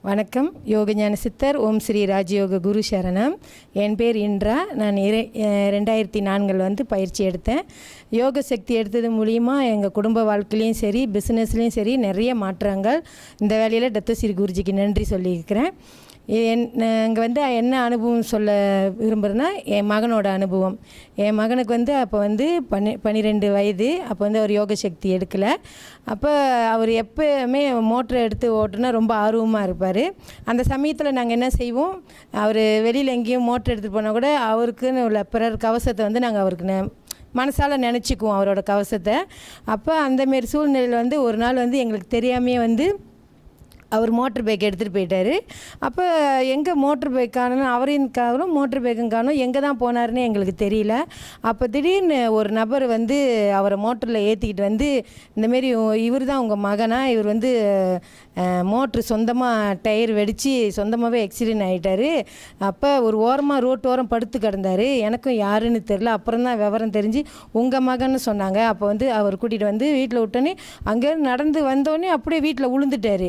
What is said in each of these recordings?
வணக்கம். யோகஞான சித்தர் ஓம் ஸ்ரீ ராஜயோக குரு சரணம். என் பேர் இன்றா. நான் 2004 பயிற்சி எடுத்தேன். யோக சக்தி எடுத்தது மூலிமா எங்கள் குடும்ப வாழ்க்கையிலையும் சரி, பிஸ்னஸ்லேயும் சரி நிறைய மாற்றங்கள். இந்த வேலையில் தத்தஸ்ரீ குருஜிக்கு நன்றி சொல்லியிருக்கிறேன். இங்கே என்ன அனுபவம் சொல்ல விரும்புகிறேன்னா, என் மகனோட அனுபவம். என் மகனுக்கு அப்போ 12 வயது. அப்போ அவர் யோக சக்தி எடுக்கலை. அப்போ அவர் எப்போவுமே மோட்டரை எடுத்து ஓட்டுனா ரொம்ப ஆர்வமாக இருப்பார். அந்த சமயத்தில் நாங்கள் என்ன செய்வோம், அவர் வெளியில் எங்கேயும் மோட்டர் எடுத்துகிட்டு போனால் கூட அவருக்குன்னு உள்ள பிறர் கவசத்தை நாங்கள் அவருக்கு மனசால் நினச்சிக்குவோம், அவரோட கவசத்தை. அப்போ அந்தமாரி சூழ்நிலையில் ஒரு நாள் எங்களுக்கு தெரியாமையே அவர் மோட்டர் பைக் எடுத்துகிட்டு போயிட்டார். அப்போ எங்கே மோட்டர் பைக் காணணும், அவரையும் காணும் மோட்டர் பைக்கும் காணும், எங்கே தான் போனாருன்னு எங்களுக்கு தெரியல. அப்போ திடீர்னு ஒரு நபர் அவரை மோட்டரில் ஏற்றிக்கிட்டு இந்தமாரி இவர் தான் உங்கள் மகனா, இவர் மோட்ரு சொந்தமாக டயர் வெடித்து சொந்தமாகவே ஆக்சிடென்ட் ஆகிட்டார். அப்போ ஒரு ஓரமாக ரோட்டோரம் படுத்து கிடந்தார். எனக்கும் யாருன்னு தெரில. அப்புறம் தான் விவரம் தெரிஞ்சு உங்கள் மகன்னு சொன்னாங்க. அப்போ அவர் கூட்டிகிட்டு வீட்டில் விட்டோன்னே அங்கே நடந்து வந்தோடனே அப்படியே வீட்டில் விழுந்துட்டார்.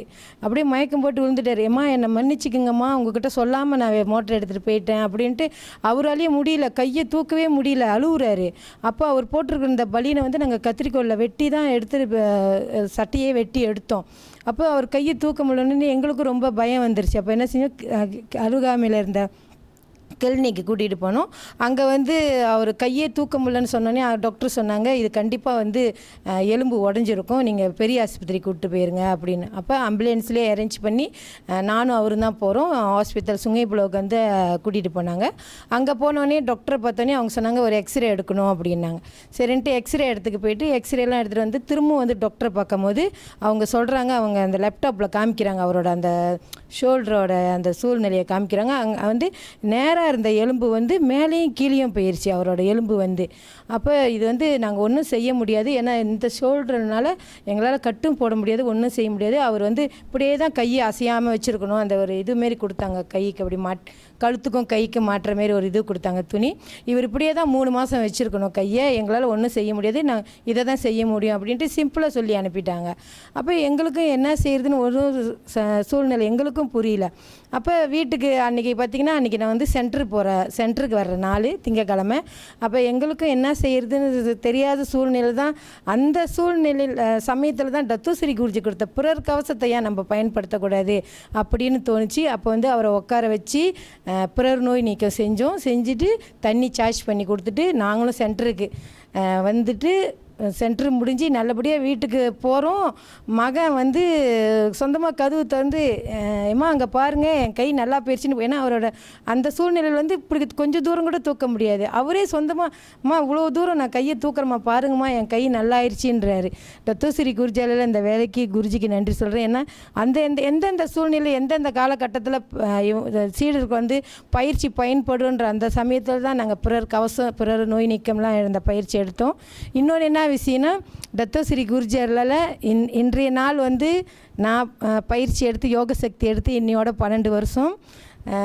அப்படியே மயக்கம் போட்டு விழுந்துட்டார். ஏம்மா என்னை மன்னிச்சிக்குங்கம்மா, உங்ககிட்ட சொல்லாமல் நான் மோட்டர் எடுத்துகிட்டு போயிட்டேன் அப்படின்ட்டு அவராலேயே முடியல, கையை தூக்கவே முடியல, அழுகுறாரு. அப்போ அவர் போட்டிருக்கிற இந்த பலினை நாங்கள் கத்திரிக்கோலில் வெட்டி தான் எடுத்து சட்டையே வெட்டி எடுத்தோம். அப்போ அவர் கையை தூக்க முடியலன்னு எங்களுக்கும் ரொம்ப பயம் வந்துருச்சு. அப்போ என்ன செஞ்சோம், அருகாமையில் இருந்த கிளினிக்கு கூட்டிகிட்டு போனோம். அங்கே அவர் கையே தூக்க முடியலன்னு சொன்னோன்னே டாக்டர் சொன்னாங்க, இது கண்டிப்பாக எலும்பு உடஞ்சிருக்கும், நீங்கள் பெரிய ஆஸ்பத்திரி கூப்பிட்டு போயிருங்க அப்படின்னு. அப்போ ஆம்புலன்ஸ்லேயே அரேஞ்ச் பண்ணி நானும் அவரும் தான் போகிறோம். ஹாஸ்பிட்டல் சுங்கைப்புலவுக்கு கூட்டிகிட்டு போனாங்க. அங்கே போனோடனே டாக்டரை பார்த்தோன்னே அவங்க சொன்னாங்க ஒரு எக்ஸ்ரே எடுக்கணும் அப்படின்னாங்க. சரின்ட்டு எக்ஸ்ரே எடுத்துக்கு போயிட்டு எக்ஸ்ரேலாம் எடுத்துகிட்டு திரும்பவும் டாக்டரை பார்க்கும்போது அவங்க சொல்கிறாங்க, அவங்க அந்த லேப்டாப்பில் காமிக்கிறாங்க, அவரோட அந்த ஷோல்டரோட அந்த சூழ்நிலையை காமிக்கிறாங்க. அங்கே நேராக இருந்த எலும்பு மேலேயும் கீழேயும் போயிடுச்சு அவரோட எலும்பு. அப்போ இது நாங்கள் ஒன்றும் செய்ய முடியாது, ஏன்னா இந்த ஷோல்டர்னால எங்களால் கட்டும் போட முடியாது, ஒன்றும் செய்ய முடியாது. அவர் இப்படியே தான் கையை அசையாமல் வச்சுருக்கணும். அந்த ஒரு இதுமாரி கொடுத்தாங்க, கைக்கு அப்படி கழுத்துக்கும் கைக்கு மாட்டுற மாரி ஒரு இது கொடுத்தாங்க, துணி. இவர் இப்படியே தான் 3 மாதம் வச்சுருக்கணும் கையை, எங்களால் ஒன்றும் செய்ய முடியாது, நான் இதை தான் செய்ய முடியும் அப்படின்ட்டு சிம்பிளாக சொல்லி அனுப்பிட்டாங்க. அப்போ எங்களுக்கும் என்ன செய்கிறதுன்னு ஒரு சூழ்நிலை எங்களுக்கும் புரியல. அப்போ வீட்டுக்கு அன்றைக்கி பார்த்திங்கன்னா, அன்றைக்கி நான் சென்டருக்கு வர்ற நாள் திங்கக்கிழமை. அப்போ எங்களுக்கும் என்ன செய்கிறதுன்னு தெரியாத சூழ்நிலை தான். அந்த சூழ்நிலையில் சமயத்தில் தான் தத்தஸ்ரீ குருஜி கொடுத்த பிறர் கவசத்தை ஏன் நம்ம பயன்படுத்தக்கூடாது அப்படின்னு தோணுச்சு. அப்போ அவரை உட்கார வச்சு பிறர் நோய் நீக்கம் செஞ்சுட்டு தண்ணி சார்ஜ் பண்ணி கொடுத்துட்டு நாங்களும் சென்டருக்கு சென்டர் முடிஞ்சு நல்லபடியாக வீட்டுக்கு போகிறோம். மகன் சொந்தமாக கதவு திறந்து, ஏம்மா அங்கே பாருங்கள் என் கை நல்லா போயிடுச்சுன்னு. ஏன்னா அவரோட அந்த சூழ்நிலையில் இப்படி கொஞ்சம் தூரம் கூட தூக்க முடியாது. அவரே சொந்தமாக, அம்மா இவ்வளோ தூரம் நான் கையை தூக்குறேம்மா பாருங்கம்மா என் கை நல்லா ஆயிடுச்சின்றாரு. தத்தஸ்ரீ குருஜியால் இந்த வேலைக்கு குருஜிக்கு நன்றி சொல்கிறேன். ஏன்னா எந்தெந்த சூழ்நிலை எந்தெந்த காலகட்டத்தில் சீடருக்கு பயிற்சி பயன்படுன்ற அந்த சமயத்தில் தான் நாங்கள் பிறர் கவசம் பிறர் நோய் நீக்கம்லாம் இந்த பயிற்சி எடுத்தோம். இன்னொன்று என்ன விஷயம்னா, தத்தஸ்ரீ குருஜியால் இன்றைய நாள் நான் பயிற்சி எடுத்து யோக சக்தி எடுத்து இன்னையோட 12 வருஷம்.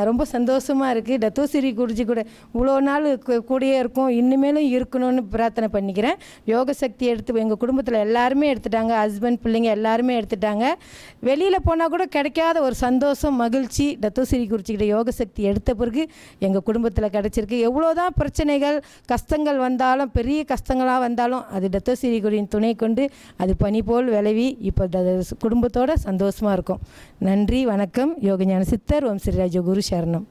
ரொம்ப சந்தோஷமாக இருக்குது. தத்தஸ்ரீ குருஜி கூட இவ்வளோ நாள் கூடயே இருக்கும், இனிமேலும் இருக்கணும்னு பிரார்த்தனை பண்ணிக்கிறேன். யோக சக்தி எடுத்து எங்கள் குடும்பத்தில் எல்லாருமே எடுத்துட்டாங்க, ஹஸ்பண்ட் பிள்ளைங்க எல்லாருமே எடுத்துட்டாங்க. வெளியில் போனால் கூட கிடைக்காத ஒரு சந்தோஷம் மகிழ்ச்சி தத்தஸ்ரீ குருஜிக்கிட்ட யோக சக்தி எடுத்த பிறகு எங்கள் குடும்பத்தில் கிடச்சிருக்கு. எவ்வளோதான் பிரச்சனைகள் கஷ்டங்கள் வந்தாலும், பெரிய கஷ்டங்களாக வந்தாலும் அது தத்தஸ்ரீ குருவின் துணை கொண்டு அது பனி போல் விளைவி இப்போ குடும்பத்தோடு சந்தோஷமாக இருக்கும். நன்றி, வணக்கம். யோகஞான சித்தர் ஓம் ஸ்ரீ ராஜ குரு சரணம்.